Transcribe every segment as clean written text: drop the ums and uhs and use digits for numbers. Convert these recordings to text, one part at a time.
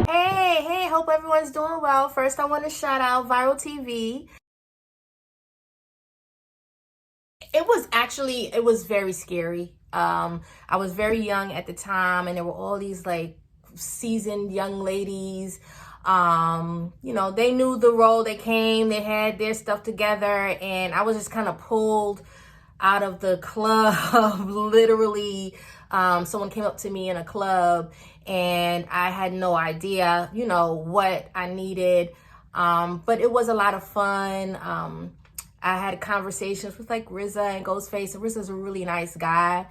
Hey, hope everyone's doing well. First, I want to shout out Viralwavetv. It was very scary. I was very young at the time, and there were all these like seasoned young ladies. They knew the role. They came, they had their stuff together, and I was just kind of pulled out of the club. Literally, someone came up to me in a club, and I had no idea, what I needed. But it was a lot of fun. I had conversations with like RZA and Ghostface, and RZA's a really nice guy.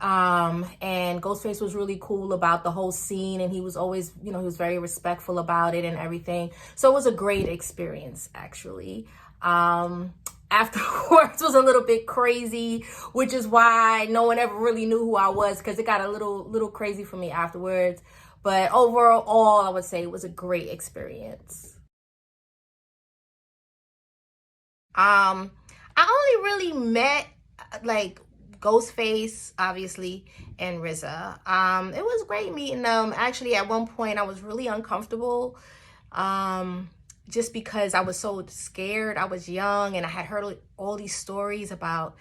And Ghostface was really cool about the whole scene, and he was always, he was very respectful about it and everything. So it was a great experience, actually. Afterwards was a little bit crazy, which is why no one ever really knew who I was, because it got a little crazy for me afterwards. But overall, I would say it was a great experience. I only really met like Ghostface, obviously, and RZA. It was great meeting them. Actually, at one point, I was really uncomfortable, just because I was so scared. I was young, and I had heard all these stories about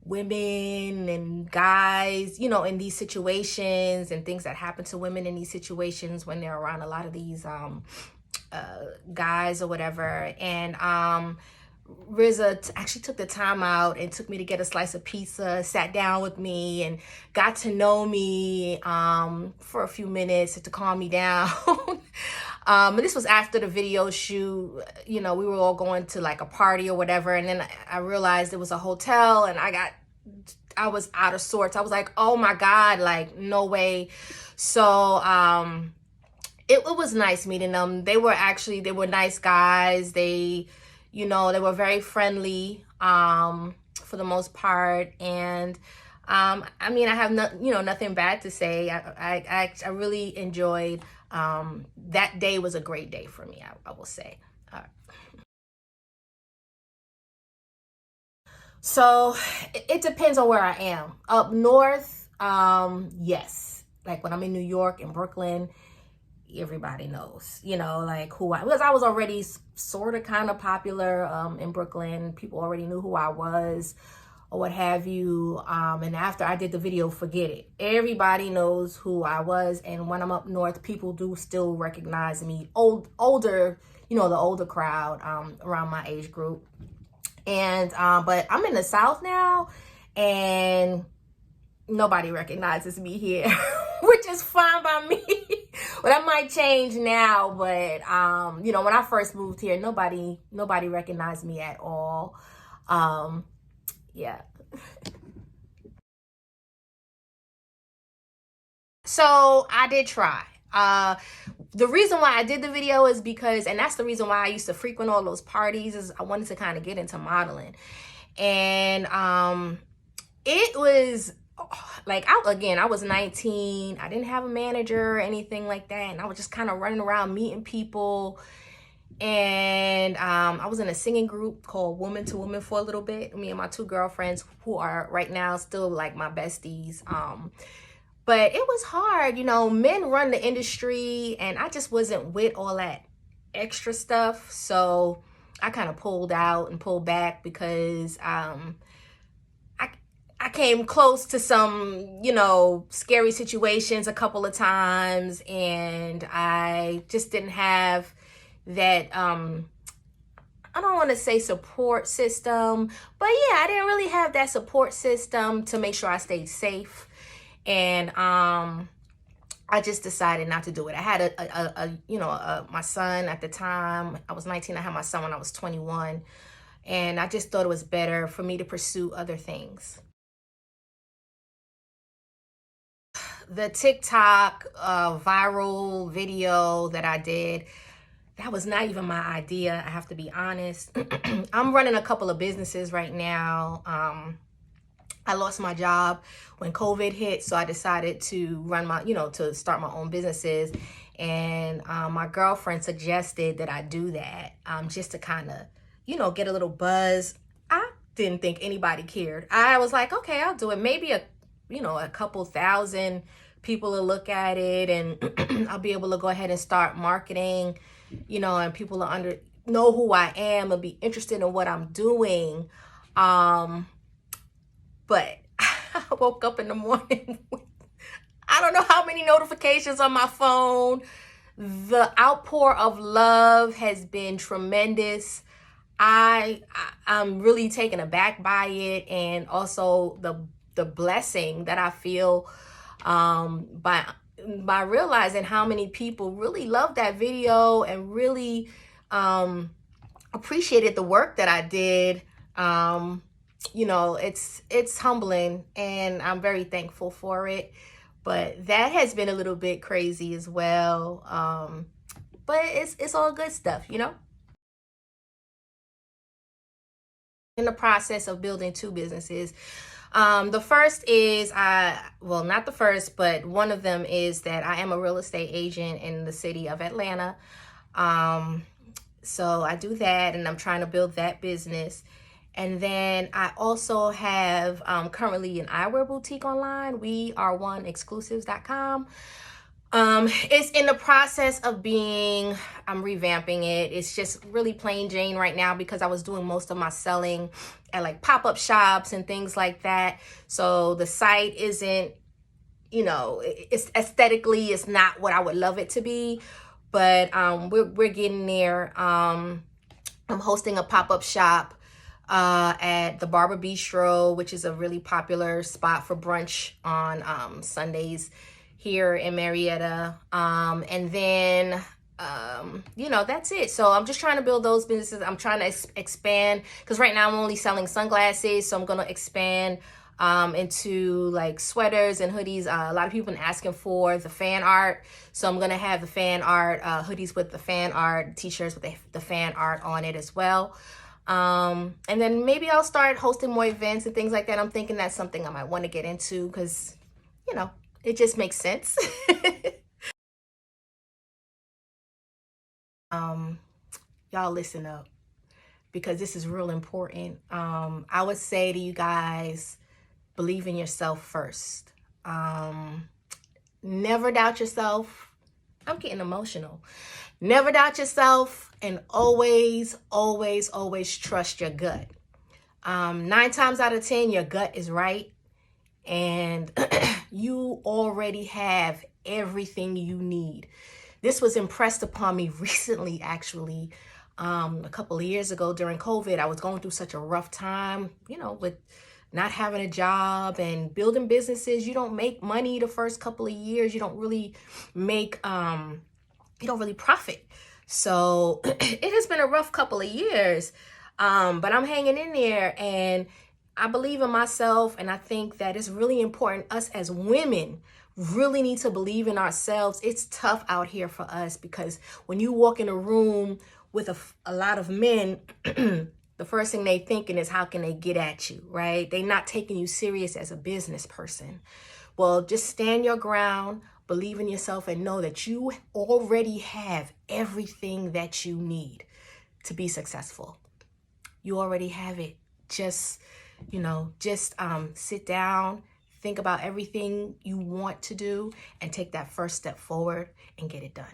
women and guys, in these situations, and things that happen to women in these situations when they're around a lot of these guys or whatever. And RZA actually took the time out and took me to get a slice of pizza, sat down with me, and got to know me for a few minutes to calm me down. But this was after the video shoot. We were all going to like a party or whatever, and then I realized it was a hotel, and I was out of sorts. I was like, oh my God, like no way. So it was nice meeting them. They were nice guys. They were very friendly for the most part. And I have nothing bad to say. I really enjoyed that day. Was a great day for me, I will say. So it depends on where I am. Up north, yes. Like when I'm in New York and Brooklyn, everybody knows, like because I was already sort of kind of popular in Brooklyn. People already knew who I was or what have you. And after I did the video, forget it. Everybody knows who I was. And when I'm up north, people do still recognize me. Older, the older crowd around my age group. And but I'm in the South now, and nobody recognizes me here, which is fine by me. But that might change now. But when I first moved here, nobody recognized me at all. Yeah. So I did try. The reason why I did the video is because, and that's the reason why I used to frequent all those parties, is I wanted to kind of get into modeling. And it was like, I was 19. I didn't have a manager or anything like that, and I was just kind of running around meeting people. And I was in a singing group called Woman to Woman for a little bit. Me and my two girlfriends, who are right now still like my besties. But it was hard, men run the industry, and I just wasn't with all that extra stuff. So I kind of pulled out and pulled back because I came close to some, scary situations a couple of times, and I just didn't have that, I don't want to say support system, but yeah, I didn't really have that support system to make sure I stayed safe. And I just decided not to do it. I had my son at the time. I was 19. I had my son when I was 21. And I just thought it was better for me to pursue other things. The TikTok viral video that I did, that was not even my idea. I have to be honest. I'm running a couple of businesses right now. I lost my job when COVID hit, so I decided to run to start my own businesses. And my girlfriend suggested that I do that just to kind of, get a little buzz. didn't think anybody cared. I was like, okay, I'll do it. Maybe a couple thousand people will look at it, and I'll be able to go ahead and start marketing, and people will know who I am and be interested in what I'm doing. But I woke up in the morning with, I don't know how many notifications on my phone. The outpour of love has been tremendous. I'm really taken aback by it, and also the blessing that I feel by realizing how many people really loved that video and really appreciated the work that I did. It's humbling, and I'm very thankful for it. But that has been a little bit crazy as well. But it's all good stuff, In the process of building two businesses. The first is not the first, but one of them is that I am a real estate agent in the city of Atlanta. So I do that, and I'm trying to build that business. And then I also have currently an eyewear boutique online, weareoneexclusives.com. It's in the process of I'm revamping it. It's just really plain Jane right now because I was doing most of my selling at like pop-up shops and things like that. So the site isn't, it's aesthetically, it's not what I would love it to be, but we're getting there. I'm hosting a pop-up shop at the Barber Bistro, which is a really popular spot for brunch on Sundays here in Marietta. And then, that's it. So I'm just trying to build those businesses. I'm trying to expand because right now I'm only selling sunglasses. So I'm going to expand into like sweaters and hoodies. A lot of people have been asking for the fan art. So I'm going to have the fan art, hoodies with the fan art, t-shirts with the fan art on it as well. And then maybe I'll start hosting more events and things like that. I'm thinking that's something I might want to get into because, it just makes sense. Y'all listen up because this is real important. I would say to you guys, believe in yourself first. Never doubt yourself. I'm getting emotional. Never doubt yourself, and always, always, always trust your gut. 9 times out of 10, your gut is right. And you already have everything you need. This was impressed upon me recently, actually. A couple of years ago during COVID, I was going through such a rough time, with not having a job and building businesses. You don't make money the first couple of years. You don't really profit. So it has been a rough couple of years, but I'm hanging in there, and I believe in myself, and I think that it's really important. Us as women really need to believe in ourselves. It's tough out here for us because when you walk in a room with a lot of men, the first thing they thinking is how can they get at you, right? They're not taking you serious as a business person. Well, just stand your ground, believe in yourself, and know that you already have everything that you need to be successful. You already have it. Just sit down, think about everything you want to do, and take that first step forward and get it done.